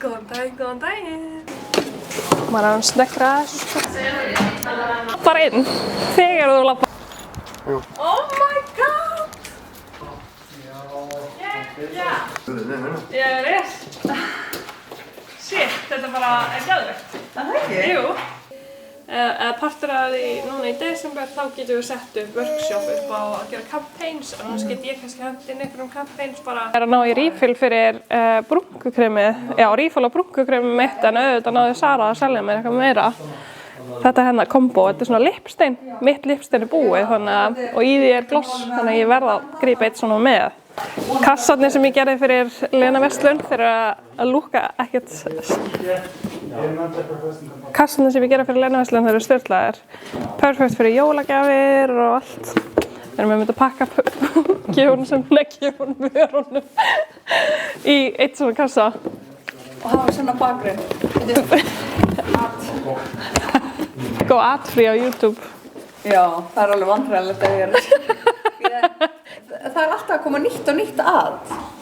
Góðan daginn. Maður er að snökra þessu sko. Bara inn þegar þú lappa. Oh my god! Ég er rétt. Shit, þetta bara er gæðvegt. Það ekki? Jú. Partur af því núna í desember þá getum við sett upp workshop upp á að gera campaigns og annars get ég kannski hent inn einhverjum campaigns bara. Það er að ná í refill fyrir brúnkukremið, já refill á brúnkukremið mitt en auðvitað náði Sara að selja mér eitthvað meira. Þetta hérna kombo, þetta er svona lipstein, mitt lipstein er búið þannig að, og í því er gloss þannig að ég verð að grípa eitt svona með. Kassarnir sem ég gerði fyrir Lena Vestlund fyrir að lúkka ekkert. Kassarnir sem ég gerði fyrir Lena Vestlund þeir eru störtlaðir. Perfekt fyrir jólagjafir og allt. Við erum með að pakka gjöfunum sem gjöfunum vörunum í eitt svona kassa. Og hafa svona bakgrunn. Go ad-free á YouTube. Já, það er alveg vandræðilegt að gera. Það er alltaf að koma nýtt og nýtt að.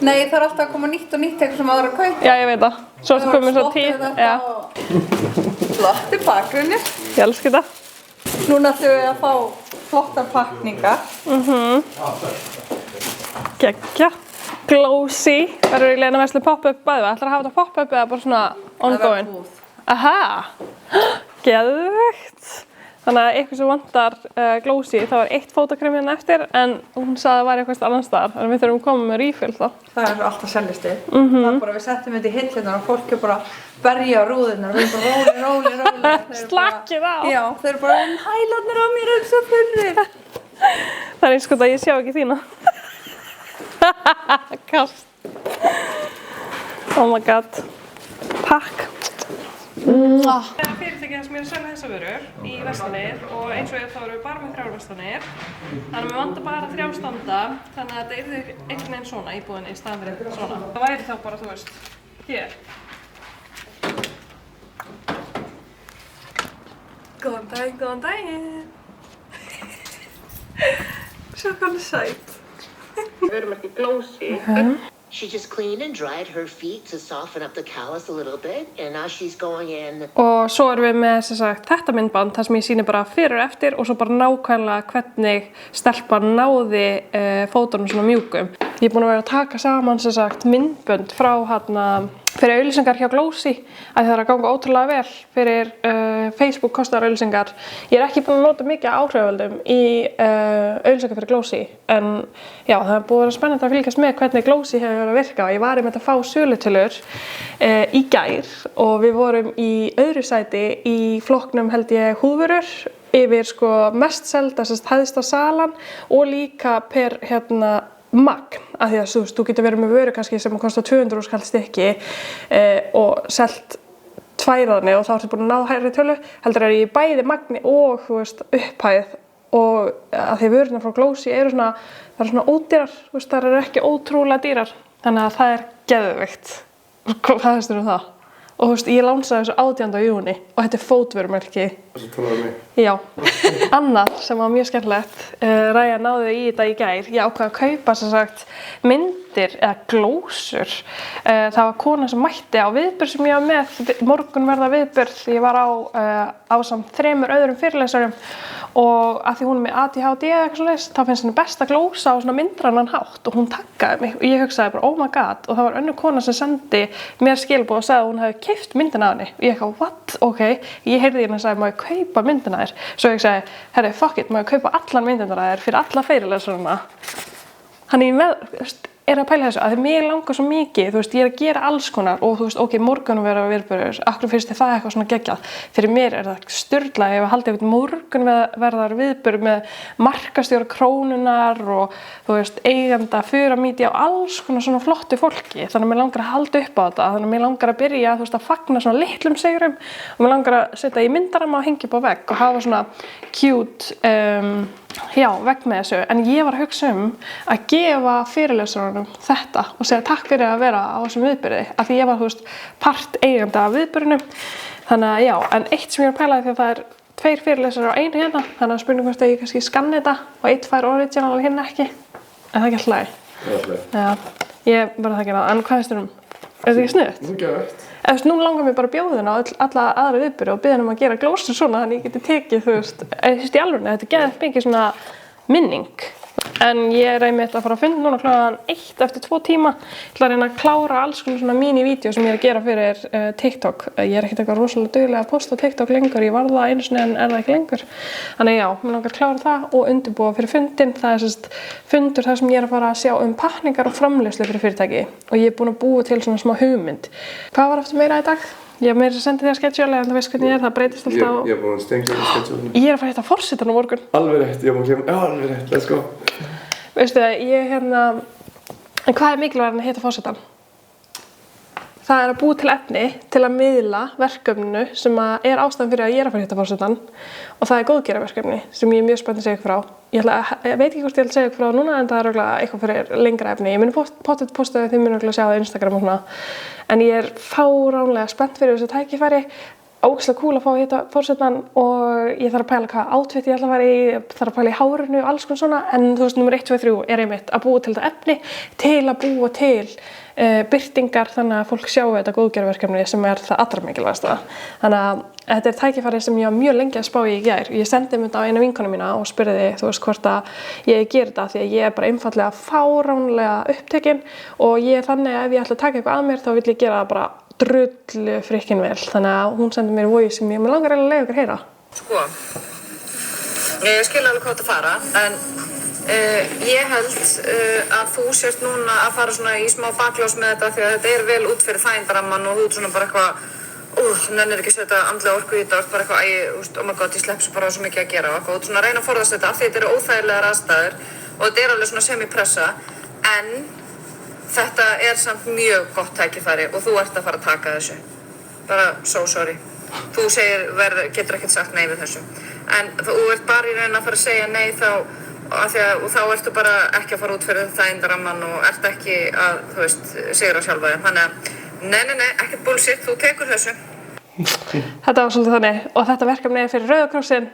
Nei, það er alltaf að koma nýtt og nýtt eitthvað sem maður er að kaupa. Já, ég veit það. Svo ertu komið svo tíð. Já. Flotti bakgrunnir. Ég elska þetta. Núna ætlum við að fá flottar pakningar. Geggja. Glossy. Verður í Lena Vestlund pop-up bæði. Ætlar að hafa þetta pop-up eða bara svona ongoing? Aha. Geðvegt. Þannig að eitthvað sem vantar Glossy, þá er eitt fótakrem hérna eftir en hún sagði að það væri eitthvað annars staðar þannig að við þurfum að koma með refill þá. Það er alltaf seljasti. Það er bara við settum þetta í hilluna og fólk er bara að berja á rúðurnar og við erum bara róli. Slakkið á! Já, þeir eru bara hælarnir á mér er svo fullir. Það er eins og að ég sjá ekki þína. Kast. Oh my god. Takk. Það er fyrirtækið sem er að selja þessa vörur í verslanir og eins og þá erum við bara með 3 verslanir. Þannig að við vantar bara 3 standa þannig að þetta yrði einhvern veginn svona í búðinni í staðan fyrir svona. Það væri þá bara, þú veist, hér. Góðan daginn. Sjá hvað er sætt. Við erum ekki Glossy. She just cleaned and dried her feet to soften up the callus a little bit, and now she's going in. Og svo erum við með þetta myndband þar sem ég sýni bara fyrir og eftir og svo bara nákvæmlega hvernig stelpan náði fótunum svona mjúkum. Ég er búin að vera að taka saman myndbönd frá fyrir auglýsingar hjá Glossy að það er að ganga ótrúlega vel fyrir Facebook kostar auglýsingar. Ég er ekki búin að nota mikið áhrifavöldum í auglýsingar fyrir Glossy en já, það er búin að vera spennandi að fylgjast með hvernig Glossy hefur verið að virka. Ég var einmitt að fá sölutölur í gær og við vorum í öðru sæti í flokknum held ég húðvörur yfir mest selda hæðsta salan og líka per magn, af því að þú getur verið með vöru kannski sem kostar 200 skall stykki og selt 2 þannig og þá ertu búin að ná hærri tölu heldur er í bæði magni og upphæð og af því vörurnar frá Glossy eru svona ódýrar, þær eru ekki ótrúlega dýrar þannig að það er geðveikt. Hvað finnst þér það? Og ég lánsaði þessu 18. júní og þetta er fótvörumerki. Þessu tólaði mig. Já. Annað sem var mjög skemmtilegt, Ræja náði í þetta í gær. Ég ákvað að kaupa myndir eða glósur. Það var kona sem mætti á viðburð sem ég var með, morgunverða viðburð. Ég var á samt 3 öðrum fyrirlesarum og að því hún er með ADHD eða eitthvað svoleiðis, þá finnst henni best að glósa á svona myndrænan hátt og hún taggaði mig og ég hugsaði bara oh my god og það var önnur kona sem sendi mér skilabóð og sagði að hún hefði keypt myndina af henni og ég eitthvað what? Ok, ég heyrði hérna og sagði má ég kaupa myndina þér? Svo ég sagði, herri fuck it, má ég kaupa allan myndina þér fyrir alla fyrirlesurina? Þannig ég er að pæla þessu að því mig langar svo mikið, ég er að gera alls konar og ok, morgunverða viðburður, akkur finnst þið það eitthvað svona geggjað? Fyrir mér er það sturlað ef að halda eitthvað morgunverðar viðburður með markastjóra Krónunnar og eiganda Fyramídia og alls konar svona flottu fólki. Þannig að mér langar að halda upp á þetta, þannig að mér langar að byrja að fagna svona litlum sigurum og mér langar að setja í myndarama og hengja upp á vegg og hafa svona cute vegg með þessu. En ég var að hugsa að gefa fyrirlesurunum þetta og segja takk fyrir að vera á þessum viðburði af því ég var part eiganda af viðburðinum. Þannig að já, en eitt sem ég er að pæla því að það er 2 fyrirlesarar á einu hérna þannig að spurning hvort að ég kannski skanni þetta og 1 fær original og hinn ekki. En það er ekki alltaf lagi. Það er alltaf lagi. Já, ég verði það ekki ná. En hvað finnst þér Er þetta ekki sniðugt? Það er gæft. Þú veist, nú langar mér bara að bjóða hérna á alla aðra viðburði og biðja hann að gera glósur svona þannig ég geti tekið, þú veist, í alvörunni, þetta geðið mikið svona minning. En ég reymi þetta að fara að funda núna klukkan 1 eftir 2 tíma. Ég ætla að reyna að klára alls konar svona mini-vídeó sem ég er að gera fyrir TikTok. Ég er ekkert eitthvað rosalega duglega að posta á TikTok lengur, ég var það einu sinni en er það ekki lengur. Þannig já, mér langar að klára það og undirbúa fyrir fundinn. Það er sérst fundur þar sem ég er að fara að sjá pakningar og framleiðslu fyrir fyrirtæki og ég er búin að búa til svona smá hugmynd. Hvað var aftur meira í dag? Ég meira að senda þér schedule en þú veist hvernig það breytist alltaf. Ég er búin að stengja þetta schedule. Ég er að fara að hitta forsetann á morgun. Alveg rétt, ég er búin að segja, alveg rétt, let's go. Veistu það, en hvað er mikilvægt en að hitta forsetann? Það er að búa til efni til að miðla verkefninu sem er ástæðan fyrir að ég er að fara að hitta forsetann og það er góðgeraverkefni sem ég er mjög spennt að segja ykkur frá. Ég veit ekki hvort ég ætla að segja ykkur frá núna en það er örugglega eitthvað fyrir lengra efni. Ég muni pottet posta þið muni örugglega sjá það á Instagram og svona. En ég er fáránlega spennt fyrir þessu tækifæri. Ógeðslega cool að fá að hitta forsetann og ég þarf að pæla hvaða outfit ég ætla að fara í, þarf að pæla í hárinu og alls konar svona. En þú veist, nummer 1, 2, 3 er einmitt að búa til þetta efni til að búa til birtingar þannig að fólk sjáu þetta góðgerðarverkefni sem er það allra mikilvægasta. Þannig að þetta er tækifæri sem ég var mjög lengi að spá í gær. Ég sendi þetta á eina vinkonu mína og spurði þú veist hvort að ég geri þetta því að ég er bara einfaldlega fáránlega upptekin og ég er þannig að ef ég ætla að taka eitthvað að mér þá vil ég gera það bara drullu frikkin vel. Þannig að hún sendi mér voice sem ég langar að leiða ykkur heyra. Sko, ég skil alveg hvað þetta fara en ég held að þú sért núna að fara svona í smá baklás með þetta því að þetta er vel út fyrir þægindaramman og þú ert svona bara eitthvað nennir ekki að setja andlega orku í þetta og bara eitthvað, oh my god, ég slepp svo bara svo mikið að gera og eitthvað, þú ert svona að reyna að forðast þetta af því þetta eru óþægilegar aðstæður og þetta er alveg svona semi-pressa en þetta er samt mjög gott tækifæri og þú ert að fara að taka þessu bara so sorry þú getur ekkert sagt nei við þessu en þú ert bara í raun að fara að segja nei og þá ertu bara ekki að fara út fyrir þægindaramman og ert ekki að, þú veist, sigra sjálfa þig. Þannig að, nei, ekkert bullshit, þú tekur þessu. Þetta var svolítið þannig og þetta verkefni er fyrir Rauða krossinn.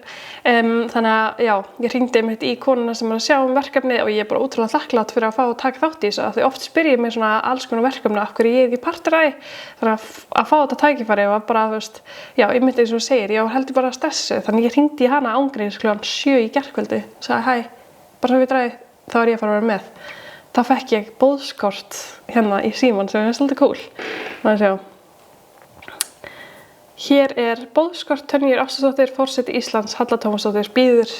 Þannig að, já, ég hringdi einmitt í konuna sem er að sjá verkefni og ég er bara ótrúlega þakklát fyrir að fá að taka þátt í þessu. Því oft spyr ég mig svona alls konar verkefni af hverju ég er í parturæði. Þannig að fá þetta tækifæri var bara, þú veist, já, ég myndi eins og segir, ég var heldur bara stressuð. Þannig ég hringdi í hana ángríns klukkan 7 í gærkvöldi og sagði hæ. Bara svo við dræði, þá er ég að fara að vera með. Þá fekk ég boðskort hérna í símann sem er svolítið cool. Þannig að sjá. Hér er boðskort Tönjur Ástadóttir, forseti Íslands, Halla Tómasdóttir, býður.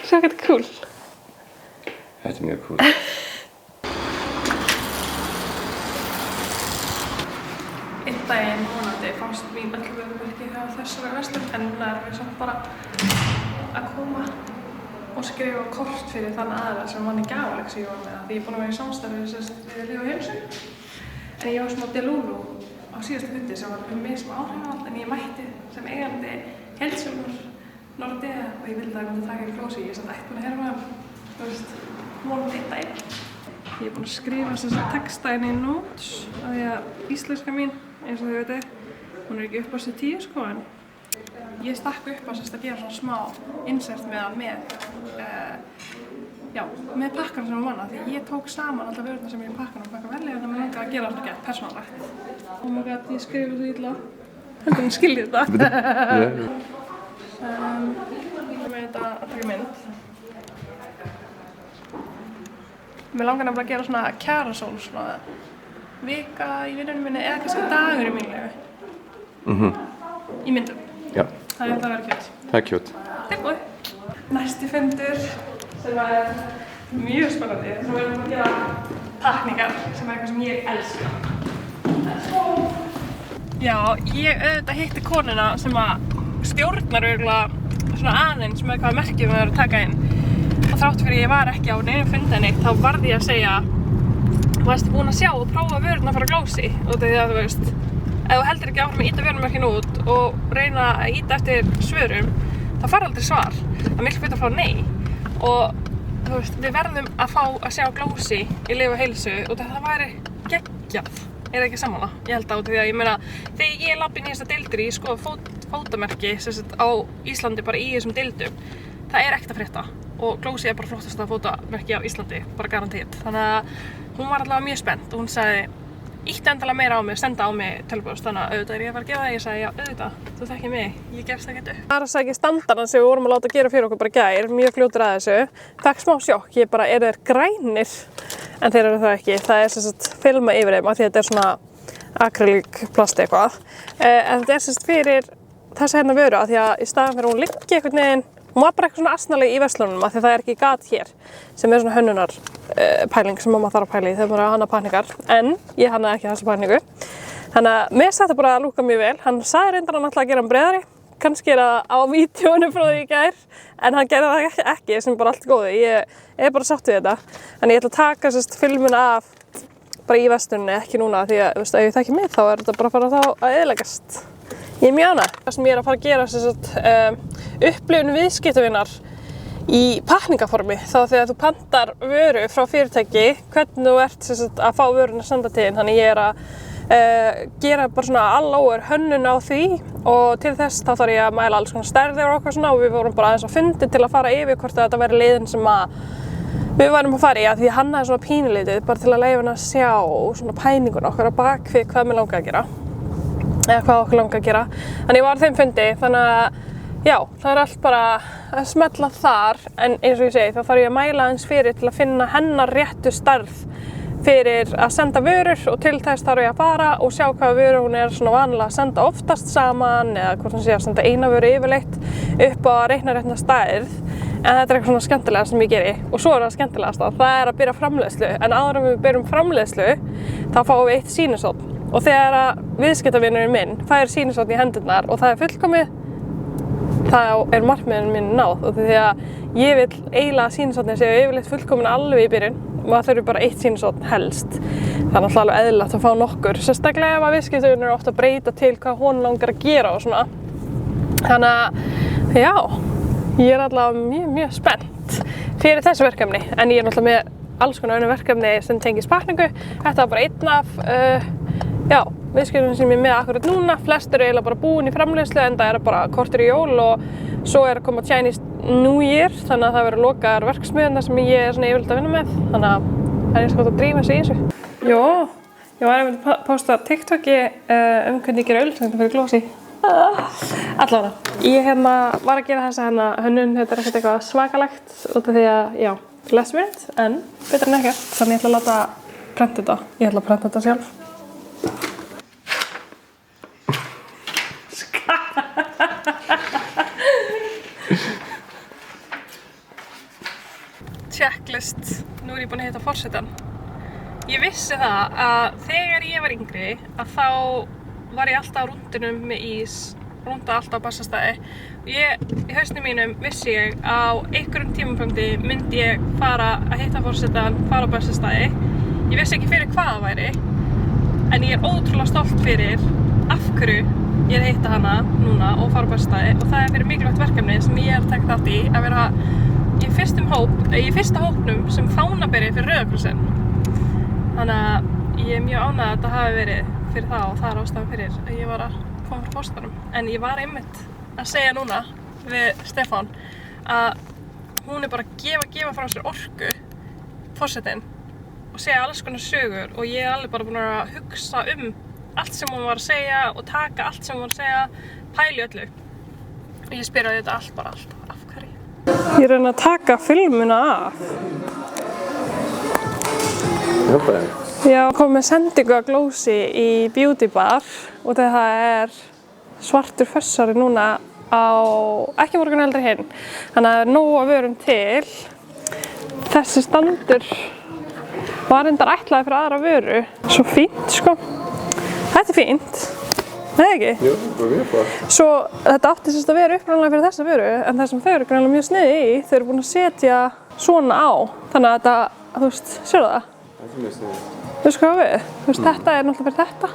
Sjá hvað þetta er cool. Þetta er mjög cool. Einn daginn vonandi fannst mín öll vörumerki hjá þessari verslun en núna erum við samt bara að koma og skrifa kort fyrir þann aðra sem vann í gáleik sem ég var með því ég er búin að vera í samstarfi við Líf og heilsu en ég var smá delúlu á síðastu fundi sem var mig sem áhrifavald en ég mætti sem eigandi heilsunar Nordea og ég vildi að ég myndi taka í klósi ég er samt ætti búin að heyra með þú veist, vonandi einn daginn ég er búin að skrifa þessa texta inn í notes af því að íslenska mín eins og þau veitir hún er ekki upp á sig 10 sko en ég stakk upp að gera svona smá insert með pakkanum sem hún vann því ég tók saman alltaf vörurnar sem ég í pakkanum og pakka velja þannig að mér langar að gera svona gett persónulegt. Oh my god, ég skrifa svo illa. Heldur hún skiljið þetta. Með þetta að taka mynd. Mér langar nefnilega að gera svona kjarasól, svona vika í vinnunum minni eða kannski dagur í mínu lífi. Í myndum. Já. Það er alltaf að vera kjöt. Það er kjút. Tilbúið. Næsti fundur sem er mjög spennandi. Svo erum við að gera pakningar sem er eitthvað sem ég elska. Já, ég auðvitað hitti konuna sem að stjórnar örugglega svona aðeins með hvaða merkjum við erum að taka inn. Og þrátt fyrir ég var ekki á neinum fundinni þá varð ég að segja þú varst búin að sjá og prófa vörurnar frá Glósi út af því að þú veist ef þú heldur ekki áfram að ýta vörumerkinu út og reyna að ýta eftir svörum þá fara aldrei svar. Það er miklu betra að fá nei og þú veist, við verðum að fá að sjá Glósi í Líf og heilsu og það væri geggjað. Er það ekki sammála? Ég held á því að ég meina þegar ég labbi inn í þessa deildir í skoða fótamerki á Íslandi bara í þessum deildum það er ekkert að frétta og Glósi er bara flottasta fótamerki á Íslandi, bara garantít. Þannig að hún var allavega mjög spennt og hún sagði ítti endalega meira á mig, senda á mig tölvupóst, þannig að auðvitað ég að fara að gefa það, ég sagði já, auðvitað, þú þekkir mig, ég gefst ekkert upp. Það er að sækja standardan sem við vorum að láta gera fyrir okkur bara í gær, mjög fljótur að þessu, fekk smá sjokk, ég bara, eru þeir grænir? En þeir eru það ekki, það er sem sagt filma yfir þeim af því að þetta er svona akrylíkplast eitthvað, en þetta er sem sagt fyrir þessa hérna vöru af því að í staðan fyrir hún liggi einhvern veginn, hún var bara eitthvað svona asnaleg í verslunum af því að það er ekki gat hér sem er svona hönnunar pæling sem mamma þarf að pæla í þegar maður er að hanna pakningar en ég hannaði ekki þessa pakningu þannig að mér finnst þetta bara að lúka mjög vel hann sagði reyndar hann alltaf að gera hann breiðari kannski er það á vídeónu frá því í gær en hann gerði það ekki sem er bara allt góðu ég er bara sátt við þetta þannig ég ætla að taka sérst filmuna af bara í verslunni ekki núna því að ef ég þekki mig þá er þetta bara að fara þá að eyðileggjast Ég er mjög ánægð. Það sem ég er að fara að gera sem sagt upplifun viðskiptavinar í pakningaformi. Þá þegar þú pantar vöru frá fyrirtæki, hvernig þú ert sem sagt að fá vöruna að senda til þín. Þannig ég er að gera bara svona all-over hönnun á því og til þess þá þarf ég að mæla alls konar stærðir og eitthvað svona og við vorum bara aðeins á fundi til að fara yfir hvort þetta væri leiðin sem að við værum að fara í því hann er svona pínulítið bara til að leyfa hann að sjá svona pæningun okkar á bakvið hvað mér langar að gera. Eða hvað okkur langar að gera. Þannig ég var á þeim fundi, þannig að já, það er allt bara að smella þar en eins og ég segi, þá þarf ég að mæla aðeins fyrir til að finna hennar réttu stærð fyrir að senda vörur og til þess þarf ég að fara og sjá hvaða vöru hún er svona vanalega að senda oftast saman eða hvort hún sé að senda eina vöru yfirleitt upp á að reikna rétta stærð en þetta er eitthvað svona skemmtilega sem ég geri og svo er það skemmtilegast það er að byrja framleiðslu en áður en við byrjum framleiðslu þá fáum við eitt sýnishorn og þegar að viðskiptavinurinn minn fær sýnishorn í hendurnar og það er fullkomið þá er markmiðin minn náð og því að ég vil eiginlega að sýnishornin séu yfirleitt fullkomin alveg í byrjun og það þurfi bara eitt sýnishorn helst það er náttúrulega alveg eðlilegt að fá nokkur sérstaklega ef að viðskiptavinur er ofta að breyta til hvað hún langar að gera og svona þannig að já ég er allavega mjög spennt fyrir þessu verkefni en ég er náttúrulega með alls konar önnur verkefni sem tengist pakningu þetta var bara einn af viðskiptavinum sem ég er með akkurat núna flestir eru eiginlega bara búin í framleiðslu en það er bara korter í jól og svo er að koma Chinese New Year þannig að það verður lokaðar verksmiðjurnar sem ég er svona yfirleitt að vinna með þannig að það er eins og gott að drífa sig í þessu Jó, ég var einmitt að posta TikToki hvernig ég gera auglýsingar fyrir Glossy allavega, ég var að gera þessa hönnun, þetta er ekkert eitthvað svakalegt út af því að, já, last minute en betur en ekkert, þannig ég ætla að láta prenta þetta, ég ætla að prenta þetta sjálf Checklist, nú er ég búin að hitta forsetann. Ég vissi það að þegar ég var yngri að þá var ég alltaf á rúndunum með ís, rúndaði alltaf á Bessastaði. Í hausnum mínum vissi ég á einhverjum tímapunkti myndi ég fara að hitta forsetann, fara á Bessastaði. Ég vissi ekki fyrir hvað það væri, en ég er ótrúlega stolt fyrir af hverju ég er að hitta hana núna og fara á Bessastaði og það er fyrir mikilvægt verkefni sem ég er að taka þátt í að vera í fyrsta hópnum sem fánaberi fyrir Rauða krossinn. Þannig að ég er mjög ánægð að þetta hafi verið fyrir það og það er ástæðan fyrir að ég var að koma frá forsetanum. En ég var einmitt að segja núna við Stefán að hún er bara að gefa frá sér orku, forsetinn, og segja alls konar sögur og ég er alveg bara búin að hugsa allt sem hún var að segja og taka allt sem hún var að segja, pæli öllu. Og ég spyr að þetta allt bara alltaf af hverju. Ég reyna að taka filmuna af. Já, kom með sendingu af Glossy í Beauty Bar og það er svartur fössari núna á ekki morgun eldri hinn. Þannig að það er nóg að vörum til. Þessi standur var reyndar ætlaði fyrir aðra vöru. Svo fínt, sko. Þetta er fínt. Nei ekki? Jú, það er mjög flott. Svo þetta átti sérst að vera uppræðanlega fyrir þessa vöru en það sem þau eru greinlega mjög sniði í, þau eru búin að setja svona á. Þannig að þetta, þú veist, sérðu það? Þetta er mjög sniðið. Þú veist hvað við? Þú veist, þetta er náttúrulega fyrir þetta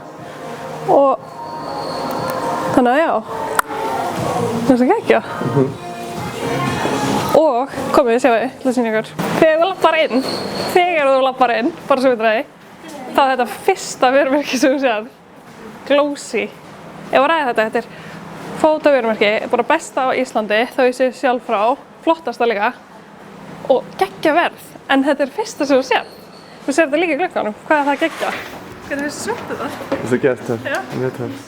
og þannig að já, það er svo geggja. Og komið, sjáu, til að sýna ykkur. Þegar þú lappar inn, bara svo við dræði, þá er þetta fyrsta vörumerki sem þú séð, Glossy. Ég var að ræða þetta er fótavörumerki, bara besta á Íslandi, þó ég sé sjálf frá, flottasta líka og geggja verð, en þetta er fyrsta sem þú séð. Þú sér þetta líka í glugganum, hvað er það geggja? Hvernig finnst þér svart þetta? Það er gett það. Já. Mjög töff.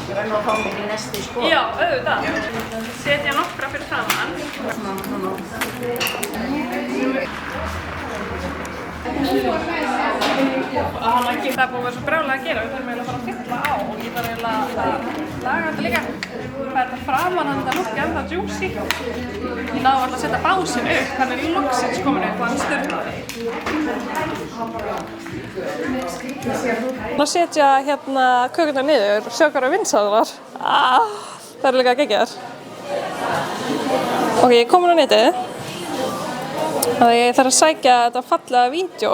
Ég var nú að fá mig í næstu sko. Já, auðvitað. Setja nokkra fyrir framan. Það er búin að vera svo brjálega að gera, við þurfum eiginlega bara að fylla á og ég þarf eiginlega að laga þetta líka. Það er þetta framan, þannig að þetta lukki ennþá juicy. Ég náðu alltaf að setja básinn upp, hann er loksins komin upp og hann styrnaði. Ná setja hérna kökurnar niður og sjá hvað eru vinsælar. Það eru líka geggjaðar. Ok, ég er komin á netið. Þannig að ég þarf að sækja þetta fallega vídeo.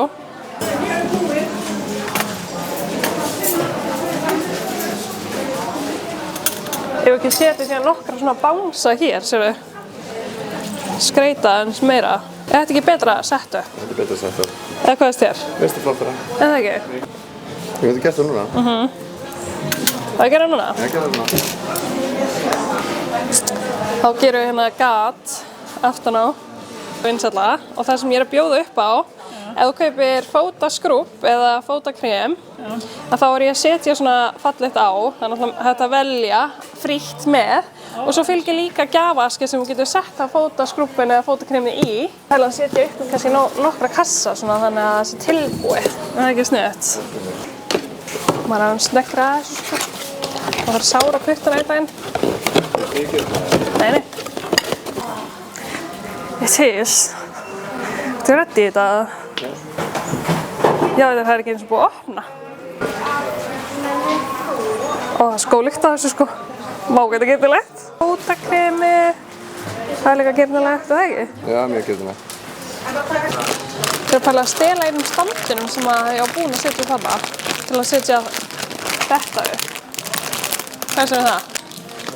Ég hef ekki setið síðan nokkra svona bánsa hér, sérðu. Skreita eins meira. Er þetta ekki betra setup? Þetta er betra setup. Eða hvað veist þér? Veistu flottara? Er það ekki? Við getum gert það núna. Það að gera núna? Ég gera það núna. Þá gerum við hérna gat aftan á vinsælla og það sem ég er að bjóða upp á, ef þú kaupir fótaskrúbb eða fótakrem, þá er ég að setja svona fallegt á, þannig að þetta velja frítt með og svo fylgir líka gjafaskja sem þú getur sett á fótaskrúbbinu eða fótakreminu í. Það er að setja upp kannski nokkra kassa svona þannig að það sé tilbúið. Það er ekki sniðugt. Maður er að snöggra þessu sko. Það þarf sára puttana í daginn. Nei. It is. Þú er reddi í þetta? Já, það er ekki eins og búið að opna. Ó, það er skólykt á þessu sko. Vá, þetta er geitilegt. Fótakremi. Það er líka geitilegt, er það ekki? Já, mjög geitilegt. Ég er að pæla að stela einum standinum sem ég á búin að setja upp þarna til að setja þetta upp. Hvað segir það?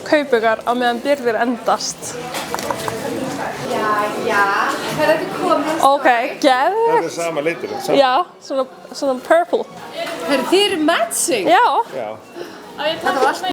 Kaupaugar á meðan birgðir endast. Já, það er ekki komið. Ok, geðvegt. Þetta er sama litur. Já, svona purple. Þið eru matching. Já. Já. Þetta var alltaf